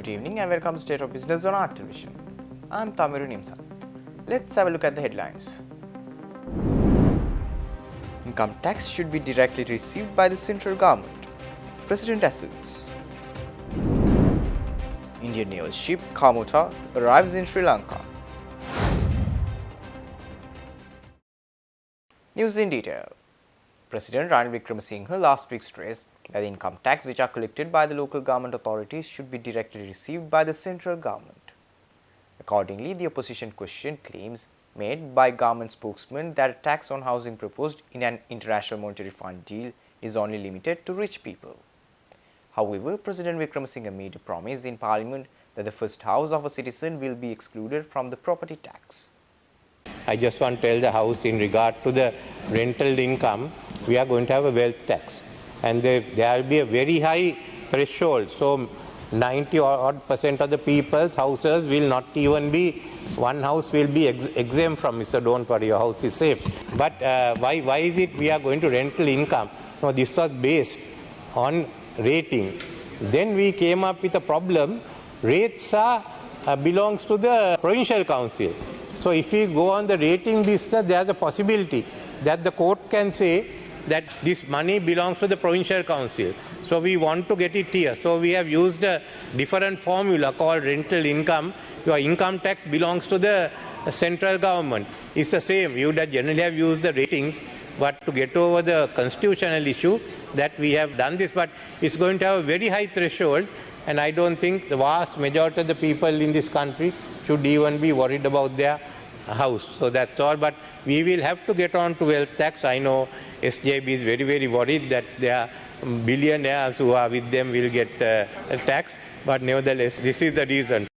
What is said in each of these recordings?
Good evening and welcome to State of Business on Art Television. I'm Tamiru Nimsa. Let's have a look at the headlines. Income tax should be directly received by the central government. President asserts. Indian naval ship Kamota arrives in Sri Lanka. News in detail. President Ranil Wickremesinghe last week stressed that the income tax which are collected by the local government authorities should be directly received by the central government. Accordingly, the opposition questioned claims made by government spokesman that a tax on housing proposed in an International Monetary Fund deal is only limited to rich people. However, President Wickremesinghe made a promise in Parliament that the first house of a citizen will be excluded from the property tax. I just want to tell the House in regard to the rental income, we are going to have a wealth tax. And there will be a very high threshold. So 90% of the people's houses will not even be, one house will be exempt from it. So don't worry, your house is safe. But why is it we are going to rental income? No, this was based on rating. Then we came up with a problem. Rates belongs to the provincial council. So if we go on the rating business, there is a possibility that the court can say that this money belongs to the provincial council. So we want to get it here. So we have used a different formula called rental income. Your income tax belongs to the central government. It's the same. You would generally have used the ratings, but to get over the constitutional issue, that we have done this. But it's going to have a very high threshold, and I don't think the vast majority of the people in this country should even be worried about their house. So that's all. But we will have to get on to wealth tax. I know SJB is very, very worried that their billionaires who are with them will get a tax. But nevertheless, this is the reason.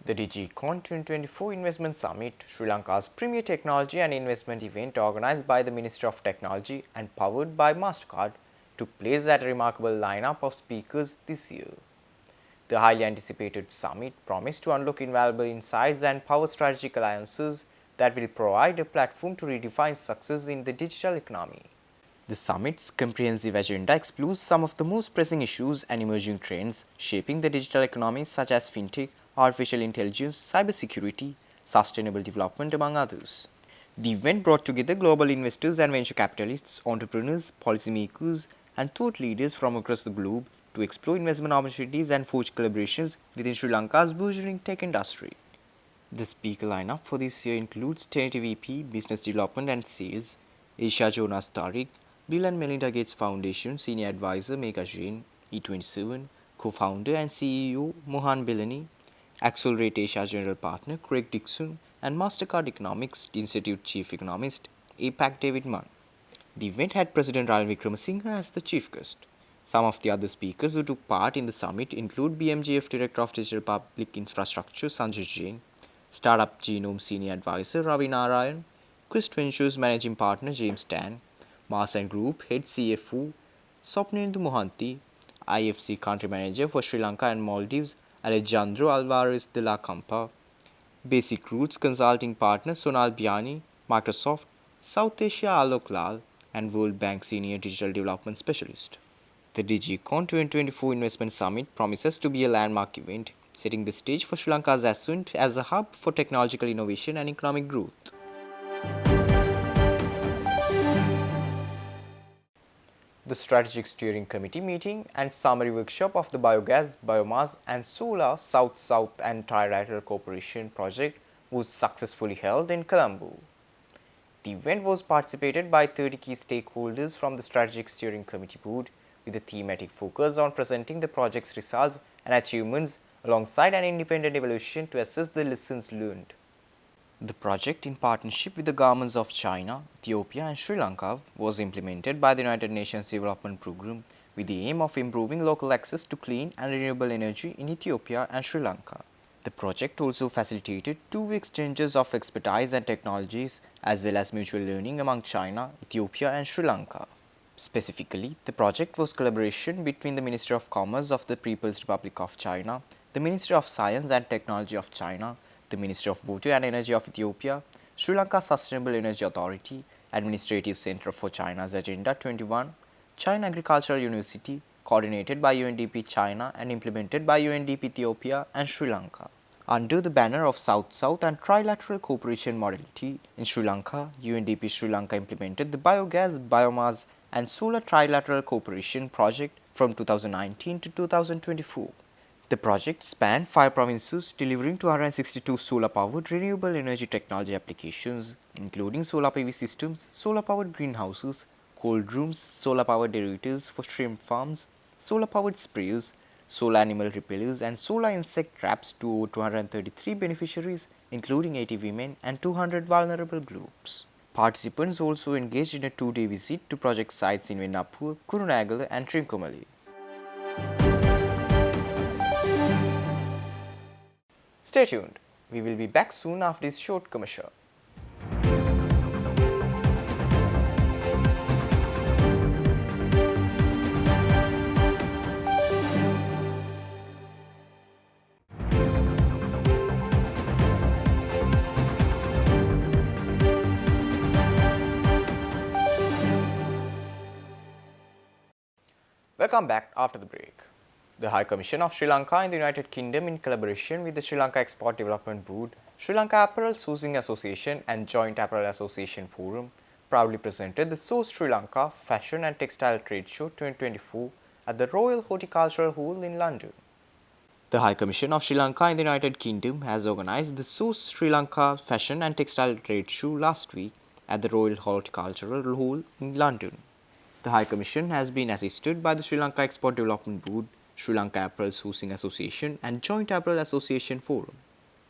The DigiCon 2024 Investment Summit, Sri Lanka's premier technology and investment event organized by the Ministry of Technology and powered by MasterCard, took place at a remarkable lineup of speakers this year. The highly anticipated summit promised to unlock invaluable insights and power strategic alliances that will provide a platform to redefine success in the digital economy. The summit's comprehensive agenda explores some of the most pressing issues and emerging trends shaping the digital economy, such as fintech, artificial intelligence, cybersecurity, sustainable development, among others. The event brought together global investors and venture capitalists, entrepreneurs, policymakers, and thought leaders from across the globe to explore investment opportunities and forge collaborations within Sri Lanka's burgeoning tech industry. The speaker lineup for this year includes Trinity VP, Business Development and Sales, Asia Jonas Tariq, Bill and Melinda Gates Foundation Senior Advisor Megha Jain, E27, Co-founder and CEO Mohan Bilani, Accelerate Asia General Partner Craig Dixon, and MasterCard Economics Institute Chief Economist APAC David Munn. The event had President Ranil Wickremesinghe as the chief guest. Some of the other speakers who took part in the summit include BMGF Director of Digital Public Infrastructure Sanjay Jain, Startup Genome Senior Advisor Ravi Narayan, Quest Ventures Managing Partner James Tan, Mars & Group Head CFO Swapnendu Mohanty, IFC Country Manager for Sri Lanka and Maldives Alejandro Alvarez de la Campa, Basic Roots Consulting Partner Sonal Biani, Microsoft, South Asia Alok Lal, and World Bank Senior Digital Development Specialist. The DigiCon 2024 Investment Summit promises to be a landmark event, setting the stage for Sri Lanka's ascent as a hub for technological innovation and economic growth. The Strategic Steering Committee meeting and summary workshop of the Biogas, Biomass and Solar South-South and Trilateral Cooperation project was successfully held in Colombo. The event was participated by 30 key stakeholders from the Strategic Steering Committee board, with a thematic focus on presenting the project's results and achievements alongside an independent evaluation to assess the lessons learned. The project, in partnership with the governments of China, Ethiopia and Sri Lanka, was implemented by the United Nations Development Programme with the aim of improving local access to clean and renewable energy in Ethiopia and Sri Lanka. The project also facilitated two-way exchanges of expertise and technologies as well as mutual learning among China, Ethiopia and Sri Lanka. Specifically, the project was collaboration between the Ministry of Commerce of the People's Republic of China, the Ministry of Science and Technology of China, the Ministry of Water and Energy of Ethiopia, Sri Lanka Sustainable Energy Authority, Administrative Center for China's Agenda 21, China Agricultural University, coordinated by UNDP China and implemented by UNDP Ethiopia and Sri Lanka. Under the banner of South-South and trilateral cooperation modality in Sri Lanka, UNDP Sri Lanka implemented the Biogas, Biomass and Solar Trilateral Cooperation Project from 2019 to 2024. The project spanned 5 provinces, delivering 262 solar-powered renewable energy technology applications, including solar PV systems, solar-powered greenhouses, cold rooms, solar-powered derivatives for shrimp farms, solar-powered sprayers, solar animal repellers, and solar insect traps to over 233 beneficiaries, including 80 women and 200 vulnerable groups. Participants also engaged in a 2-day visit to project sites in Venapur, Kurunegala, and Trincomalee. Stay tuned. We will be back soon after this short commercial. Welcome back after the break. The High Commission of Sri Lanka in the United Kingdom, in collaboration with the Sri Lanka Export Development Board, Sri Lanka Apparel Sourcing Association and Joint Apparel Association Forum, proudly presented the Source Sri Lanka Fashion and Textile Trade Show 2024 at the Royal Horticultural Hall in London. The High Commission of Sri Lanka in the United Kingdom has organized the Source Sri Lanka Fashion and Textile Trade Show last week at the Royal Horticultural Hall in London. The High Commission has been assisted by the Sri Lanka Export Development Board, Sri Lanka Apparel Sourcing Association and Joint Apparel Association Forum.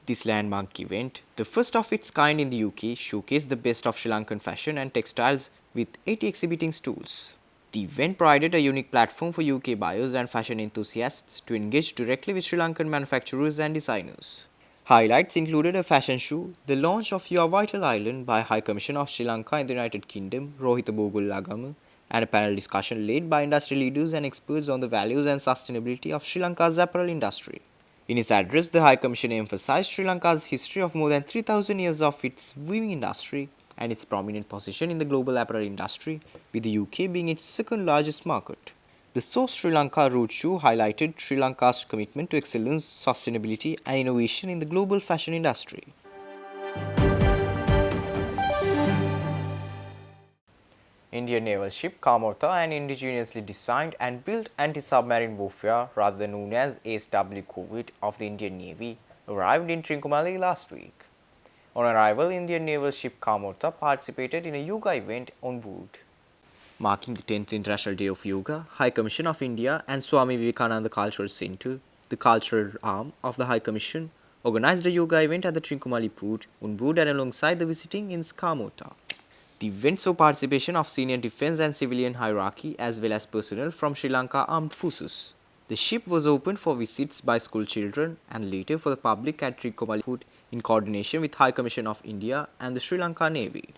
This landmark event, the first of its kind in the UK, showcased the best of Sri Lankan fashion and textiles with 80 exhibiting stalls. The event provided a unique platform for UK buyers and fashion enthusiasts to engage directly with Sri Lankan manufacturers and designers. Highlights included a fashion show, the launch of Your Vital Island by High Commission of Sri Lanka in the United Kingdom, Rohita Bogul, and a panel discussion led by industry leaders and experts on the values and sustainability of Sri Lanka's apparel industry. In his address, the High Commission emphasized Sri Lanka's history of more than 3,000 years of its weaving industry and its prominent position in the global apparel industry, with the UK being its second largest market. The Source Sri Lanka Roadshow highlighted Sri Lanka's commitment to excellence, sustainability, and innovation in the global fashion industry. Indian naval ship Kamorta, an indigenously designed and built anti-submarine warfare rather known as ASW Corvette of the Indian Navy, arrived in Trincomalee last week. On arrival, Indian naval ship Kamorta participated in a yoga event on board. Marking the 10th International Day of Yoga, High Commission of India and Swami Vivekananda Cultural Centre, the cultural arm of the High Commission, organized a yoga event at the Trincomalee port on board and alongside the visiting in Kamorta. The event saw participation of senior defense and civilian hierarchy as well as personnel from Sri Lanka Armed Forces. The ship was opened for visits by school children and later for the public at Trincomalee Port in coordination with High Commission of India and the Sri Lanka Navy.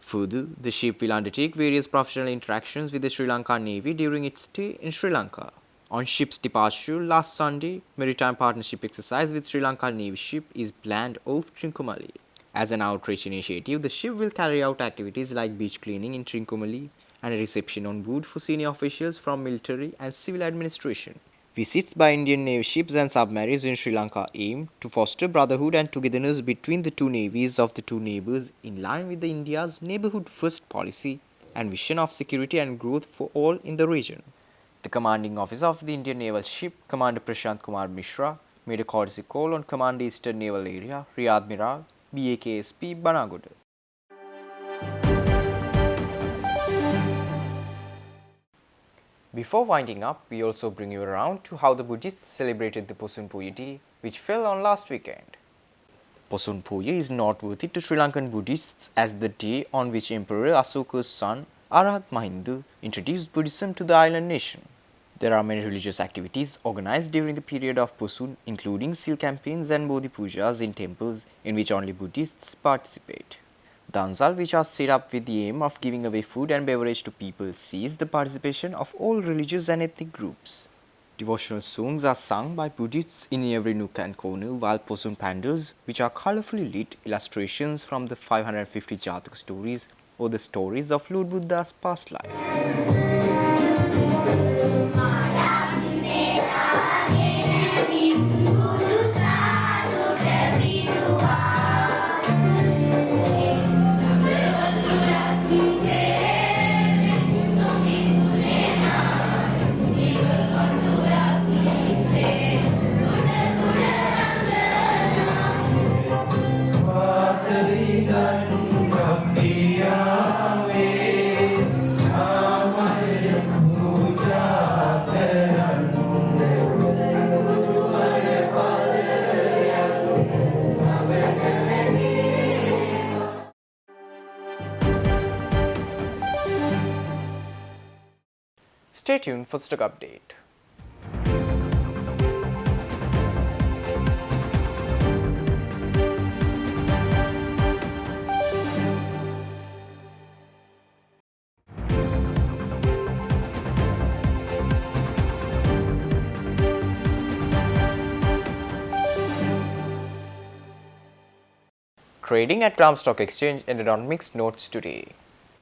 Further, the ship will undertake various professional interactions with the Sri Lanka Navy during its stay in Sri Lanka. On ship's departure last Sunday, maritime partnership exercise with Sri Lanka Navy ship is planned off Trincomalee. As an outreach initiative, the ship will carry out activities like beach cleaning in Trincomalee and a reception on board for senior officials from military and civil administration. Visits by Indian Navy ships and submarines in Sri Lanka aim to foster brotherhood and togetherness between the two navies of the two neighbours in line with India's neighbourhood first policy and vision of security and growth for all in the region. The commanding officer of the Indian naval ship, Commander Prashant Kumar Mishra, made a courtesy call on Command Eastern Naval Area, Riyadh Miral, BAKSP Banagoda. Before winding up, we also bring you around to how the Buddhists celebrated the Posun Puya Day, which fell on last weekend. Posun Puya is noteworthy to Sri Lankan Buddhists as the day on which Emperor Asoka's son, Arahat Mahinda, introduced Buddhism to the island nation. There are many religious activities organized during the period of Posun, including seal campaigns and Bodhi pujas in temples in which only Buddhists participate. Dansal, which are set up with the aim of giving away food and beverage to people, sees the participation of all religious and ethnic groups. Devotional songs are sung by Buddhists in every nook and corner, while Posun pandals, which are colorfully lit illustrations from the 550 Jataka stories or the stories of Lord Buddha's past life. Stay tuned for stock update. Trading at Gram Stock Exchange ended on mixed notes today.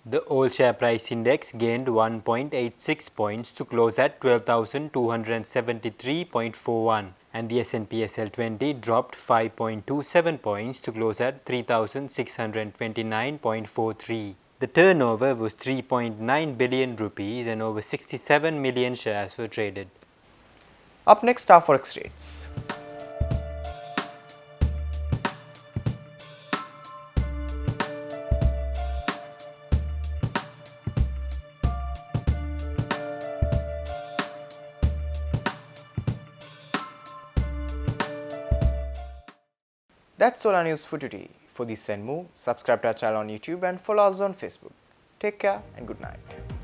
The all share price index gained 1.86 points to close at 12,273.41 and the S&P SL20 dropped 5.27 points to close at 3,629.43. The turnover was 3.9 billion rupees and over 67 million shares were traded. Up next are forex rates. That's all our news for today. For this and more, subscribe to our channel on YouTube and follow us on Facebook. Take care and good night.